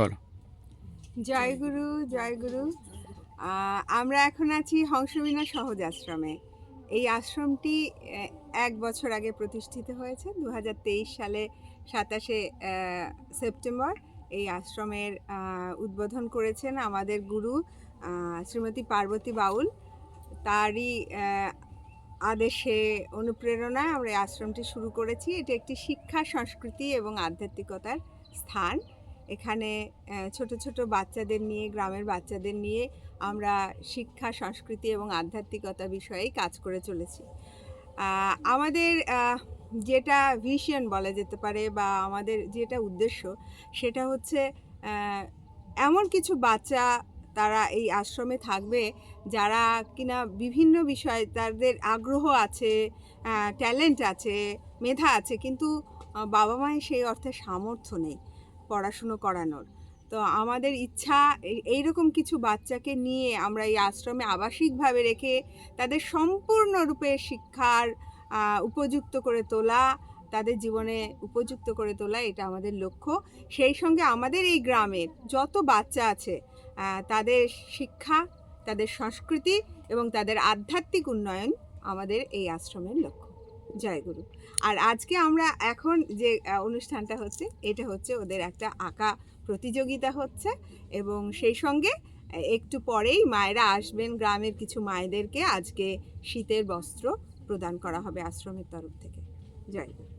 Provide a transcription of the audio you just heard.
বলো। জয় গুরু, জয় গুরু। আমরা এখন আছি হংসবিনা সহজ আশ্রমে। এই আশ্রমটি ১ বছর আগে প্রতিষ্ঠিত হয়েছে। ২০২৩ সালে ২৭শে সেপ্টেম্বর এই আশ্রমের উদ্বোধন করেছেন আমাদের গুরু শ্রীমতী পার্বতী বাউল। তারই আদেশে, অনুপ্রেরণায় আমরা এই আশ্রমটি শুরু করেছি। এটি একটি শিক্ষা, সংস্কৃতি এবং আধ্যাত্মিকতার স্থান। এখানে ছোট ছোট বাচ্চাদের নিয়ে, গ্রামের বাচ্চাদের নিয়ে আমরা শিক্ষা, সংস্কৃতি এবং আধ্যাত্মিকতা বিষয়েই কাজ করে চলেছি। আমাদের যেটা ভিশন বলা যেতে পারে বা আমাদের যেটা উদ্দেশ্য, সেটা হচ্ছে এমন কিছু বাচ্চা তারা এই আশ্রমে থাকবে যারা কিনা বিভিন্ন বিষয়ে তাদের আগ্রহ আছে, ট্যালেন্ট আছে, মেধা আছে, কিন্তু বাবা মায়ের সেই অর্থে সামর্থ্য নেই পড়াশুনো করানোর। তো আমাদের ইচ্ছা এইরকম কিছু বাচ্চাকে নিয়ে আমরা এই আশ্রমে আবাসিকভাবে রেখে তাদের সম্পূর্ণরূপে শিক্ষার উপযুক্ত করে তোলা, তাদের জীবনে উপযুক্ত করে তোলা, এটা আমাদের লক্ষ্য। সেই সঙ্গে আমাদের এই গ্রামের যত বাচ্চা আছে তাদের শিক্ষা, তাদের সংস্কৃতি এবং তাদের আধ্যাত্মিক উন্নয়ন আমাদের এই আশ্রমের লক্ষ্য। জয় গুরু। আর আজকে আমরা এখন যে অনুষ্ঠানটা হচ্ছে, এটা হচ্ছে ওদের একটা আঁকা প্রতিযোগিতা হচ্ছে, এবং সেই সঙ্গে একটু পরেই মায়েরা আসবেন। গ্রামের কিছু মায়েদেরকে আজকে শীতের বস্ত্র প্রদান করা হবে আশ্রমের তরফ থেকে। জয় গুরু।